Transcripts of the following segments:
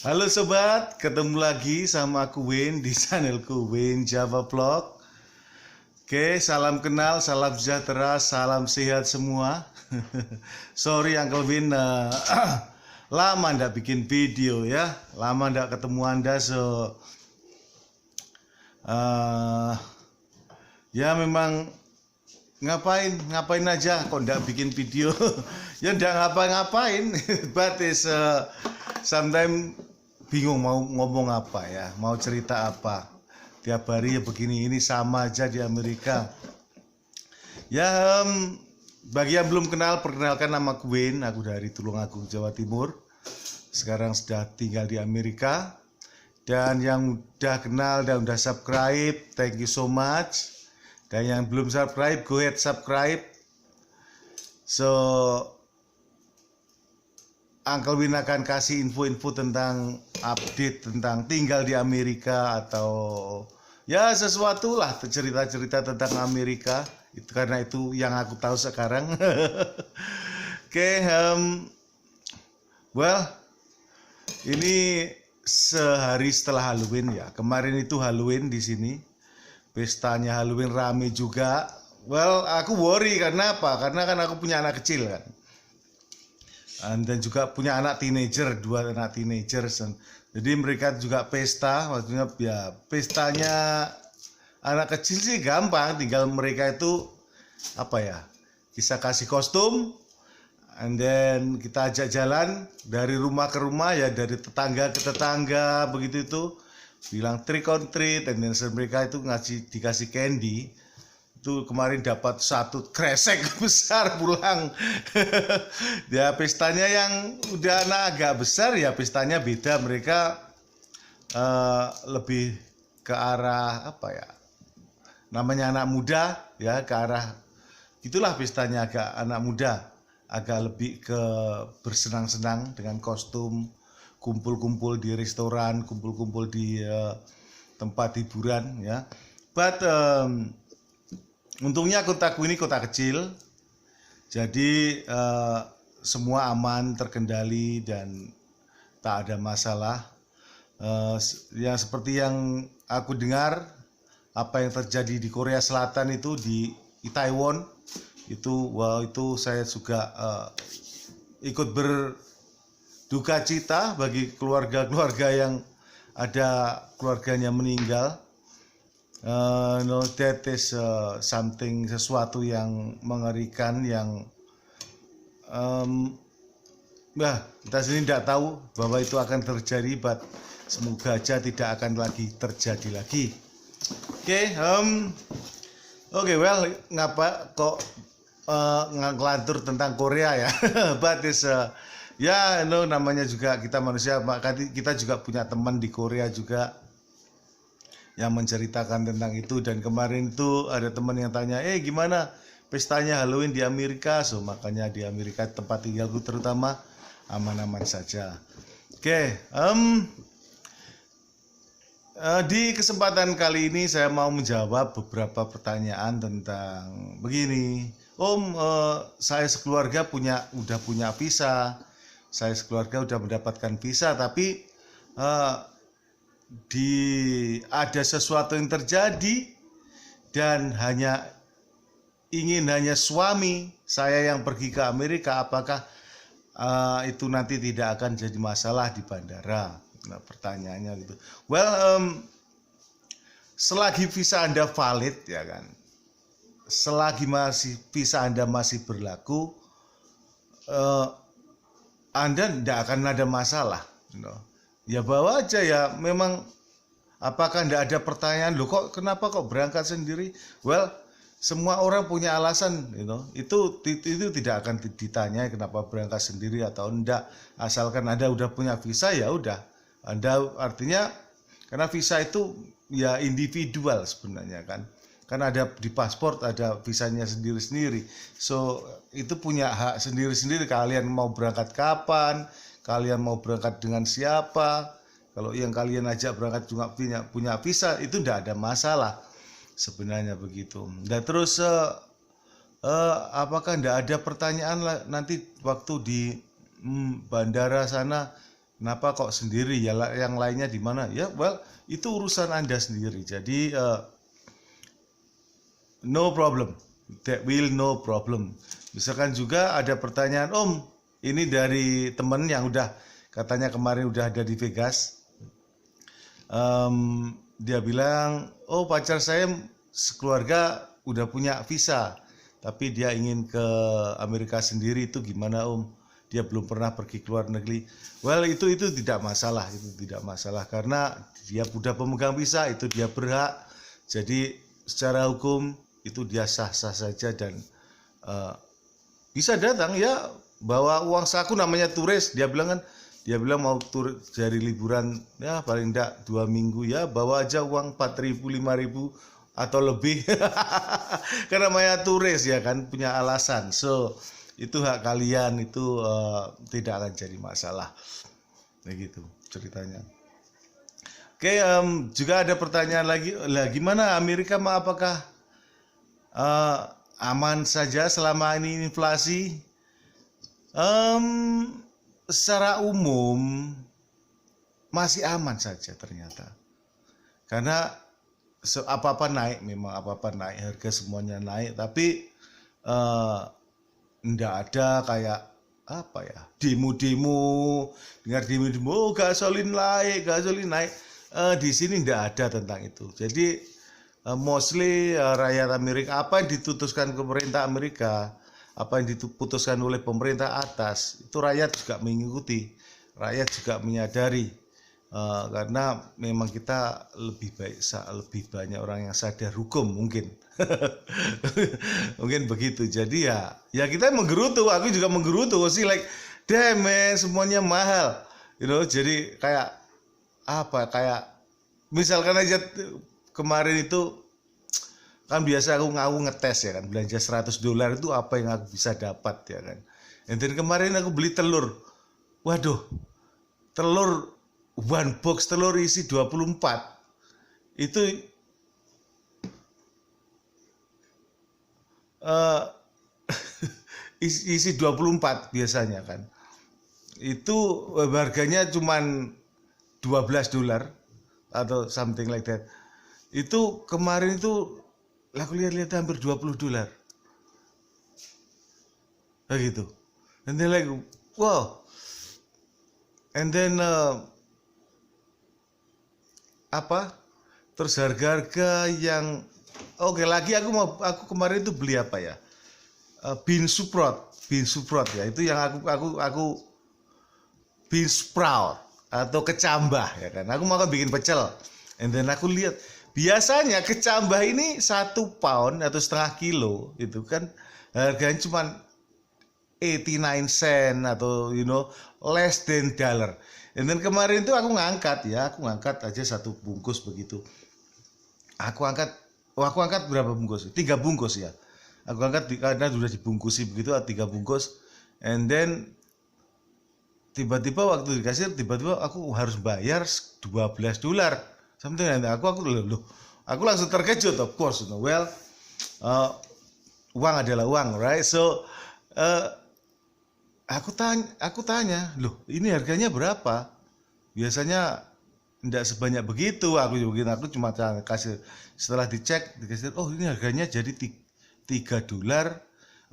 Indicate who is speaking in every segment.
Speaker 1: Halo sobat, ketemu lagi sama aku Win di channelku Win Java Vlog. Oke, salam kenal, salam sejahtera, salam sehat semua. Sorry Uncle Win, lama ndak bikin video ya, lama ndak ketemu Anda, ya memang ngapain aja kok ndak bikin video. Ya ndak ngapa-ngapain, but is sometimes bingung mau ngomong apa ya, mau cerita apa. Tiap hari ya begini, ini sama aja di Amerika. Ya, bagi yang belum kenal, perkenalkan nama aku Win, aku dari Tulungagung, Jawa Timur. Sekarang sudah tinggal di Amerika. Dan yang udah kenal dan udah subscribe, thank you so much. Dan yang belum subscribe, go ahead subscribe. So, Uncle Win akan kasih info-info tentang update tentang tinggal di Amerika atau ya sesuatu lah, cerita-cerita tentang Amerika. Itu karena itu yang aku tahu sekarang. Oke, well, ini sehari setelah Halloween ya. Kemarin itu Halloween di sini. Pestanya Halloween rame juga. Well, aku worry karena apa? Karena kan aku punya anak kecil kan. Dan juga punya anak teenager, 2 anak teenager. Jadi mereka juga pesta, maksudnya ya pestanya anak kecil sih gampang, tinggal mereka itu apa ya, bisa kasih kostum, and then kita ajak jalan dari rumah ke rumah ya, dari tetangga ke tetangga begitu itu, bilang trick or treat, and then mereka itu dikasih candy. Itu kemarin dapat 1 kresek besar pulang. Ya pestanya yang udah agak besar ya pestanya beda, mereka lebih ke arah apa ya, namanya anak muda ya, ke arah itulah pestanya, agak anak muda, agak lebih ke bersenang-senang dengan kostum, kumpul-kumpul di restoran, kumpul-kumpul di tempat hiburan ya. But untungnya kotaku ini kota kecil, jadi semua aman, terkendali dan tak ada masalah. Ya seperti yang aku dengar, apa yang terjadi di Korea Selatan itu di Taiwan itu, itu saya juga ikut berduka cita bagi keluarga-keluarga yang ada keluarganya meninggal. No, that is something, sesuatu yang mengerikan yang kita sendiri tidak tahu bahwa itu akan terjadi, but semoga aja tidak akan lagi terjadi lagi. Oke, well, ngapa kok ngelantur tentang Korea ya? But is ya, namanya juga kita manusia, kita juga punya teman di Korea juga yang menceritakan tentang itu. Dan kemarin itu ada teman yang tanya, gimana pestanya Halloween di Amerika? So makanya di Amerika tempat tinggalku terutama aman-aman saja. Di kesempatan kali ini saya mau menjawab beberapa pertanyaan tentang begini. Saya sekeluarga udah punya visa, saya sekeluarga udah mendapatkan visa, tapi ada sesuatu yang terjadi dan ingin hanya suami saya yang pergi ke Amerika, apakah itu nanti tidak akan jadi masalah di bandara? Nah, pertanyaannya gitu. Well, selagi visa Anda valid ya kan, selagi visa Anda masih berlaku, Anda tidak akan ada masalah. Ya bawa aja ya, memang apakah tidak ada pertanyaan, loh kenapa kok berangkat sendiri? Well, semua orang punya alasan, itu tidak akan ditanya kenapa berangkat sendiri atau enggak, asalkan Anda udah punya visa ya udah. Anda artinya, karena visa itu ya individual sebenarnya kan ada di paspor ada visanya sendiri-sendiri, so itu punya hak sendiri-sendiri. Kalian mau berangkat kapan, kalian mau berangkat dengan siapa, kalau yang kalian ajak berangkat juga punya visa, itu tidak ada masalah sebenarnya begitu. Dan terus apakah tidak ada pertanyaan nanti waktu di bandara sana, Kenapa kok sendiri ya, yang lainnya di mana? Ya, well, itu urusan Anda sendiri. Jadi no problem. That will no problem. Misalkan juga ada pertanyaan, Om, ini dari temen yang udah katanya kemarin udah ada di Vegas. Dia bilang, oh pacar saya sekeluarga udah punya visa, tapi dia ingin ke Amerika sendiri, itu gimana Om? Dia belum pernah pergi ke luar negeri. Well, itu tidak masalah, karena dia udah pemegang visa, itu dia berhak. Jadi secara hukum itu dia sah-sah saja dan bisa datang ya, bawa uang saku, namanya turis. Dia bilang mau tur dari liburan ya paling enggak 2 minggu ya, bawa aja uang 4.000 5.000 atau lebih. Karena namanya turis ya kan, punya alasan. So itu hak kalian, itu tidak akan jadi masalah. Begitu ceritanya. Oke, juga ada pertanyaan lagi, gimana Amerika apakah aman saja selama ini inflasi? Secara umum masih aman saja ternyata, karena apa-apa naik, memang apa-apa naik, harga semuanya naik, tapi enggak ada kayak apa ya, demo-demo, dengar demo-demo, oh, gasolin naik. Di sini enggak ada tentang itu. Jadi mostly rakyat Amerika, apa yang diputuskan pemerintah Amerika, apa yang diputuskan oleh pemerintah atas, itu rakyat juga mengikuti, rakyat juga menyadari, karena memang kita lebih banyak orang yang sadar hukum mungkin. Mungkin begitu. Jadi ya kita menggerutu, aku juga menggerutu sih, like damn man, semuanya mahal, jadi kayak misalkan aja kemarin itu kan biasa aku ngetes ya kan, belanja $100 itu apa yang aku bisa dapat ya kan. Dan kemarin aku beli telur, waduh, telur one box, telur isi 24 itu isi 24 biasanya kan, itu harganya cuman $12 atau something like that. Itu kemarin itu aku lihat hampir $20 begitu. And then like wow, and then terus harga-harga yang oke, lagi aku kemarin itu beli apa ya, bean sprout ya, itu yang aku bean sprout atau kecambah ya kan, aku mau bikin pecel. And then aku lihat biasanya kecambah ini 1 pound atau setengah kilo itu kan harganya cuma 89 cent atau less than dollar. And then kemarin itu aku ngangkat aja 1 bungkus begitu. Aku angkat berapa bungkus? 3 bungkus ya. Aku angkat karena sudah dibungkusi begitu, 3 bungkus. And then tiba-tiba waktu di kasir, tiba-tiba aku harus bayar $12. Something like that. Aku langsung terkejut, of course. Well, uang adalah uang, right? So aku tanya, loh, ini harganya berapa? Biasanya tidak sebanyak begitu. Aku cuma kasih, setelah dicek dikasih, oh ini harganya jadi $3.49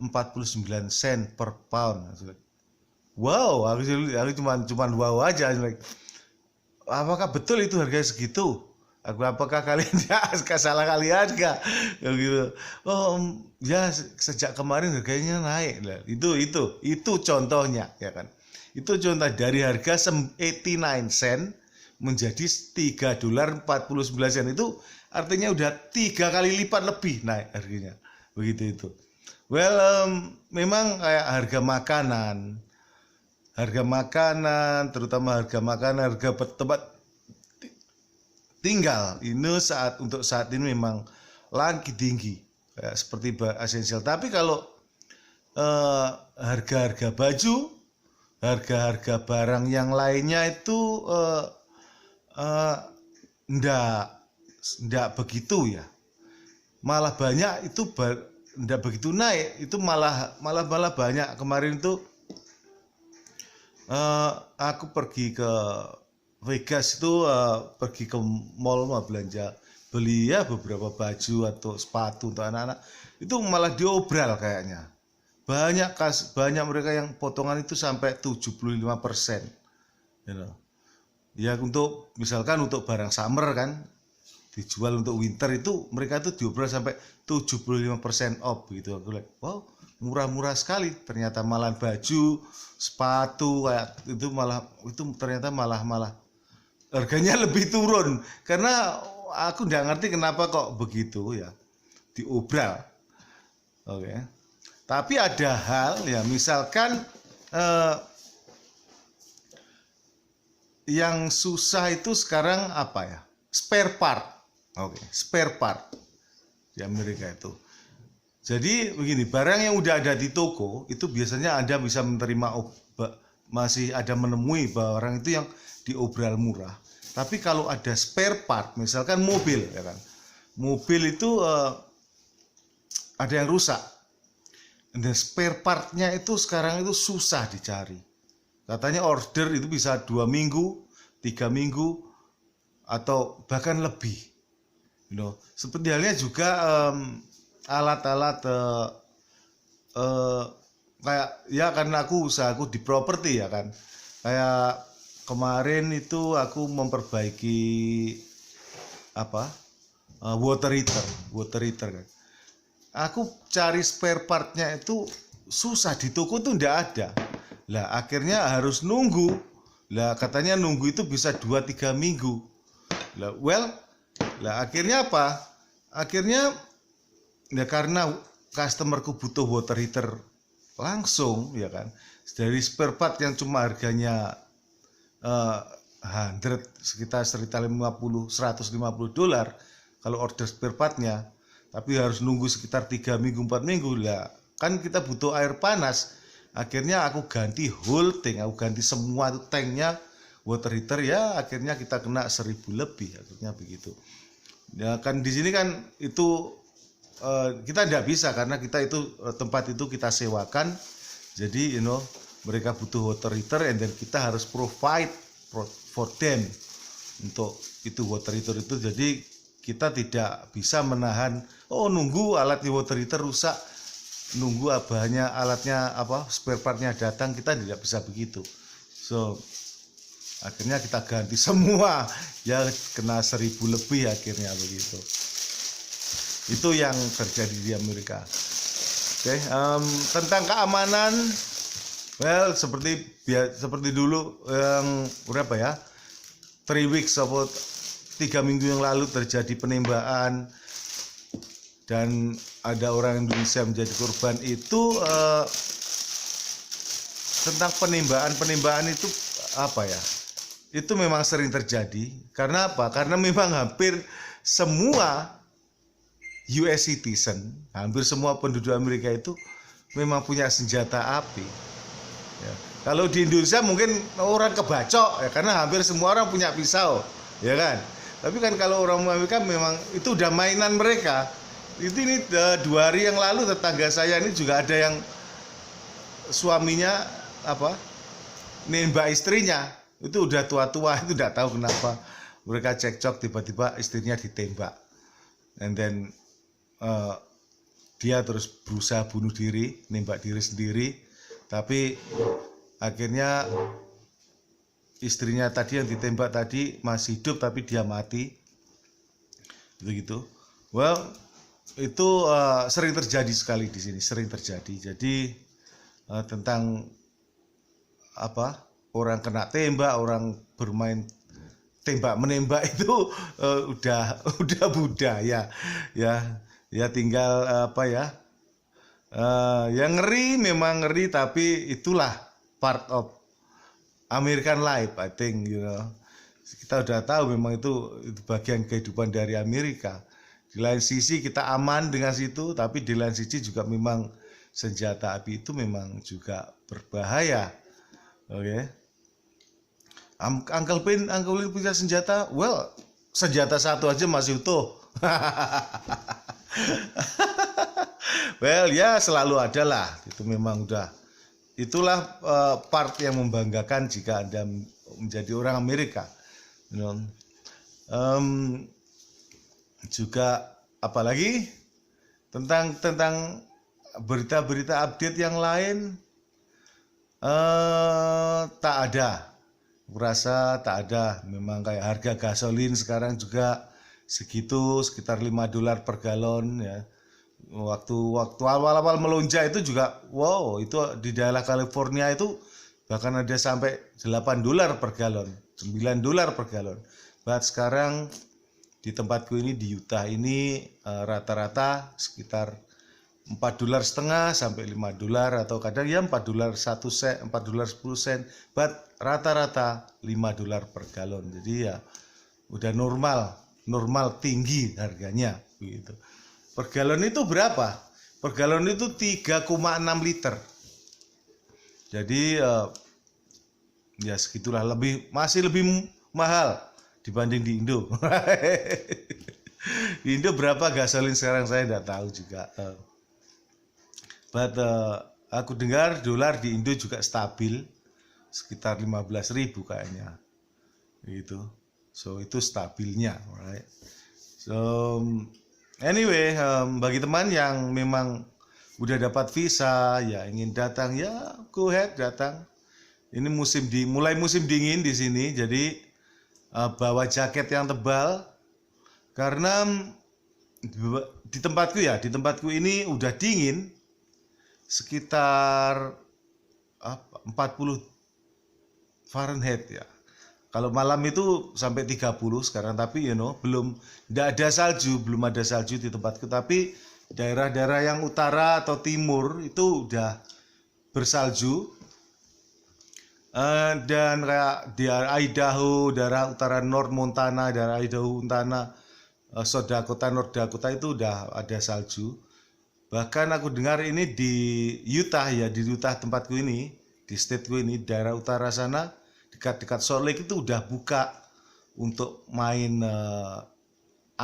Speaker 1: per pound. Wow, aku cuma wow aja, like, apakah betul itu harganya segitu? Apakah kalian salah kali harga? Gitu. Oh ya, sejak kemarin harganya naik. Itu contohnya ya kan. Itu contoh dari harga 89 sen menjadi $3.49. Itu artinya udah 3 kali lipat lebih naik harganya. Begitu itu. Well, memang kayak harga makanan, terutama harga tempat tinggal ini untuk saat ini memang lagi tinggi, kayak seperti esensial. Tapi kalau harga-harga baju, harga-harga barang yang lainnya itu ndak begitu ya, malah banyak itu ndak begitu naik, itu malah banyak. Kemarin itu Aku pergi ke Vegas itu, pergi ke mall mau belanja, beli ya beberapa baju atau sepatu untuk anak-anak, itu malah diobral kayaknya. Banyak mereka yang potongan itu sampai 75%, you know. Ya untuk misalkan untuk barang summer kan dijual untuk winter, itu mereka tuh diobral sampai 75% off gitu. Aku lihat, wow, murah-murah sekali. Ternyata malah baju, sepatu kayak itu ternyata malah harganya lebih turun, karena aku nggak ngerti kenapa kok begitu ya, diobral. Oke. Tapi ada hal ya, misalkan yang susah itu sekarang apa ya, spare part. Oke, spare part di Amerika itu. Jadi begini, barang yang udah ada di toko itu biasanya Anda bisa menerima, masih ada menemui barang itu yang diobral murah. Tapi kalau ada spare part, misalkan mobil ya kan, mobil itu ada yang rusak, dan spare partnya itu sekarang itu susah dicari. Katanya order itu bisa 2 minggu, 3 minggu, atau bahkan lebih. Seperti halnya juga alat-alat kayak ya, karena usahaku di properti ya kan. Kayak kemarin itu aku memperbaiki water heater kan. Aku cari spare partnya itu susah, di toko tuh nggak ada. Lah akhirnya harus nunggu. Lah katanya nunggu itu bisa 2-3 minggu. Lah akhirnya apa? Akhirnya ya karena customerku butuh water heater langsung ya kan. Dari spare part yang cuma harganya sekitar $150 kalau order spare partnya, tapi harus nunggu sekitar 3 minggu 4 minggu. Lah kan kita butuh air panas. Akhirnya aku ganti whole tank, aku ganti semua itu tanknya water heater, ya akhirnya kita kena 1.000 lebih, akhirnya begitu. Ya kan di sini kan itu kita tidak bisa, karena kita itu tempat itu kita sewakan. Jadi mereka butuh water heater, and then kita harus provide for them untuk itu water heater itu. Jadi kita tidak bisa menahan, nunggu alat di water heater rusak, nunggu alatnya spare partnya datang, kita tidak bisa begitu. So akhirnya kita ganti semua, ya kena 1.000 lebih akhirnya begitu. Itu yang terjadi di Amerika. Oke, tentang keamanan, seperti dulu yang berapa ya, 3 weeks atau 3 minggu yang lalu terjadi penembakan dan ada orang Indonesia menjadi korban. Itu tentang penembakan itu itu memang sering terjadi. Karena apa? Karena memang hampir semua US citizen, hampir semua penduduk Amerika itu memang punya senjata api ya. Kalau di Indonesia mungkin orang kebacok ya, karena hampir semua orang punya pisau ya kan. Tapi kan kalau orang Amerika memang itu udah mainan mereka. Ini 2 hari yang lalu tetangga saya ini juga ada yang suaminya nembak istrinya. Itu udah tua-tua, itu tidak tahu kenapa mereka cekcok, tiba-tiba istrinya ditembak, and then dia terus berusaha bunuh diri, nembak diri sendiri. Tapi akhirnya istrinya tadi yang ditembak tadi masih hidup, tapi dia mati. Gitu. Itu sering terjadi sekali di sini, sering terjadi. Jadi tentang orang kena tembak, orang bermain tembak menembak itu udah budaya ya tinggal yang ngeri, memang ngeri, tapi itulah part of American life, I think. Kita udah tahu memang itu bagian kehidupan dari Amerika. Di lain sisi kita aman dengan situ, tapi di lain sisi juga memang senjata api itu memang juga berbahaya. Oke. Uncle Pin punya senjata, senjata satu aja masih utuh. Ya selalu ada lah, itu memang udah itulah part yang membanggakan jika Anda menjadi orang Amerika. You know. Juga apalagi tentang berita-berita update yang lain tak ada. Kurasa tak ada. Memang kayak harga gasolin sekarang juga segitu, sekitar $5 per galon ya. Waktu awal-awal melonjak itu juga wow, itu di daerah California itu bahkan ada sampai $8 per galon, $9 per galon. But sekarang di tempatku ini di Utah ini rata-rata sekitar $4.50 sampai $5 atau kadang ya $4 1 sen, $4 10 sen, but rata-rata $5 per galon. Jadi ya udah normal tinggi harganya begitu. Per galon itu berapa? Per galon itu 3,6 liter. Jadi ya segitulah, masih lebih mahal dibanding di Indo. Di Indo berapa gasolin sekarang saya tidak tahu juga. But aku dengar dolar di Indo juga stabil sekitar 15.000 kayaknya. Gitu. So itu stabilnya, right? So anyway, bagi teman yang memang udah dapat visa, ya ingin datang, ya go ahead datang. Ini mulai musim dingin di sini, jadi bawa jaket yang tebal karena di tempatku ini udah dingin sekitar 40 Fahrenheit ya. Kalau malam itu sampai 30 sekarang, tapi belum ada salju di tempatku, tapi daerah-daerah yang utara atau timur itu udah bersalju. Dan kayak di Idaho, daerah utara North Montana, daerah Idaho, Montana, South Dakota, North Dakota itu udah ada salju. Bahkan aku dengar ini di Utah ya, di Utah tempatku ini, di stateku ini, daerah utara sana, dekat-dekat Salt Lake itu udah buka untuk main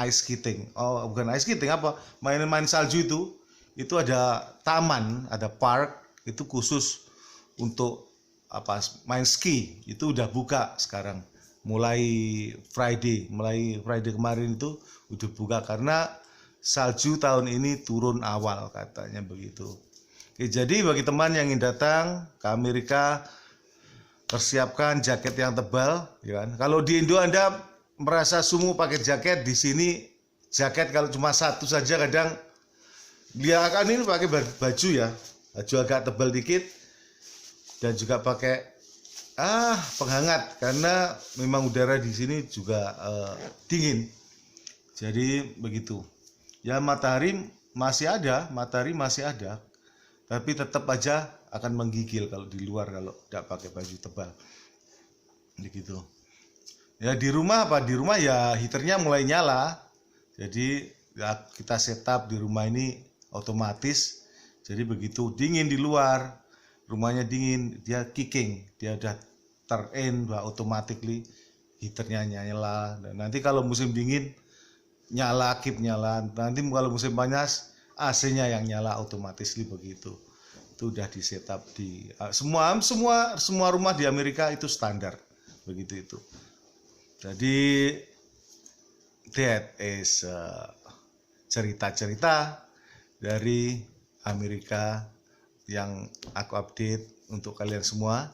Speaker 1: ice skating. Oh, bukan ice skating, apa? Main salju itu ada taman, ada park itu khusus untuk main ski. Itu udah buka sekarang. Mulai Friday kemarin itu udah buka karena salju tahun ini turun awal katanya begitu. Oke, jadi bagi teman yang ingin datang ke Amerika, persiapkan jaket yang tebal, ya kan? Kalau di Indo Anda merasa sumuk pakai jaket, di sini jaket kalau cuma satu saja kadang dia akan ini pakai baju ya, baju agak tebal dikit dan juga pakai penghangat karena memang udara di sini juga dingin. Jadi begitu. Ya matahari masih ada, tapi tetap aja akan menggigil kalau di luar kalau tidak pakai baju tebal. Begitu. Ya di rumah ya heaternya mulai nyala. Jadi ya, kita setup di rumah ini otomatis. Jadi begitu dingin di luar, rumahnya dingin, dia kicking, dia udah turn automatically heaternya nyala. Dan nanti kalau musim dingin nyala, keep nyala. Nanti kalau musim panas AC-nya yang nyala otomatis begitu. Itu udah di setup di semua rumah di Amerika itu standar begitu itu. Jadi that is cerita-cerita dari Amerika yang aku update untuk kalian semua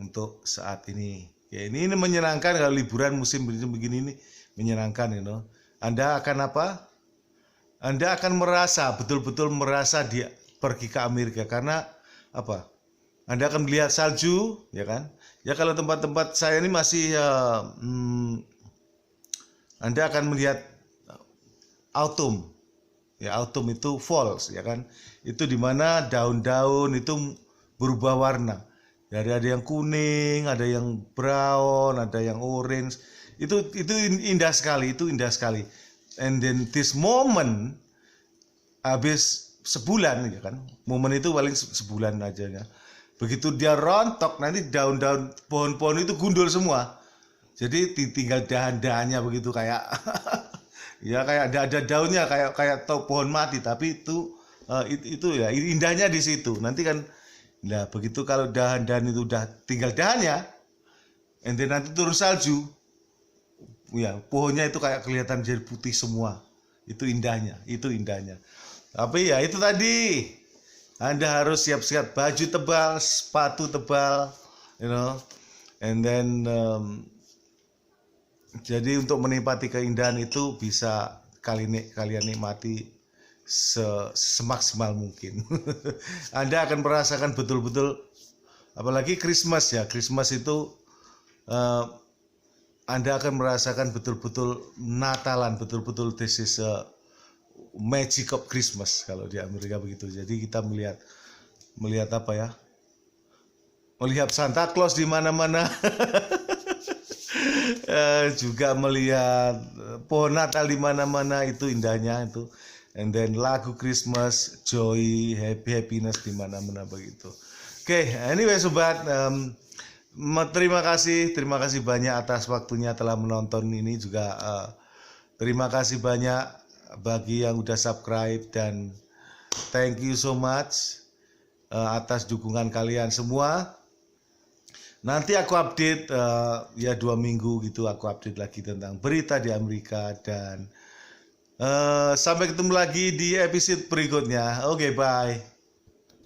Speaker 1: untuk saat ini. Ya ini menyenangkan kalau liburan musim begini ini menyenangkan, Anda akan apa? Anda akan betul-betul merasa dia pergi ke Amerika karena apa? Anda akan melihat salju, ya kan? Ya kalau tempat-tempat saya ini masih Anda akan melihat autumn. Ya autumn itu falls, ya kan? Itu dimana daun-daun itu berubah warna. Dari ada yang kuning, ada yang brown, ada yang orange. Itu indah sekali, And then this moment habis sebulan ya kan, momen itu paling sebulan aja ya. Begitu dia rontok nanti daun-daun pohon-pohon itu gundul semua, jadi tinggal dahan-dahannya begitu kayak ya kayak ada daunnya kayak pohon mati, tapi itu ya indahnya di situ. Nanti kan Nah, begitu kalau dahan-dahan itu udah tinggal dahannya, and then nanti turun salju, ya pohonnya itu kayak kelihatan jadi putih semua. Itu indahnya, itu indahnya. Tapi ya itu tadi, Anda harus siap-siap baju tebal, sepatu tebal, you know, and then jadi untuk menikmati keindahan itu bisa kalian nikmati semaksimal mungkin. Anda akan merasakan betul-betul, apalagi Christmas ya, Christmas itu Anda akan merasakan betul-betul Natalan, betul-betul this is a magic of Christmas kalau di Amerika begitu. Jadi kita melihat apa ya? Melihat Santa Claus di mana-mana. Juga melihat pohon Natal di mana-mana, itu indahnya itu. And then lagu Christmas, joy, happiness di mana-mana begitu. Oke, anyway sobat, terima kasih banyak atas waktunya telah menonton ini juga. Terima kasih banyak bagi yang udah subscribe dan thank you so much atas dukungan kalian semua. Nanti aku update ya 2 minggu gitu, aku update lagi tentang berita di Amerika dan sampai ketemu lagi di episode berikutnya. Oke, bye.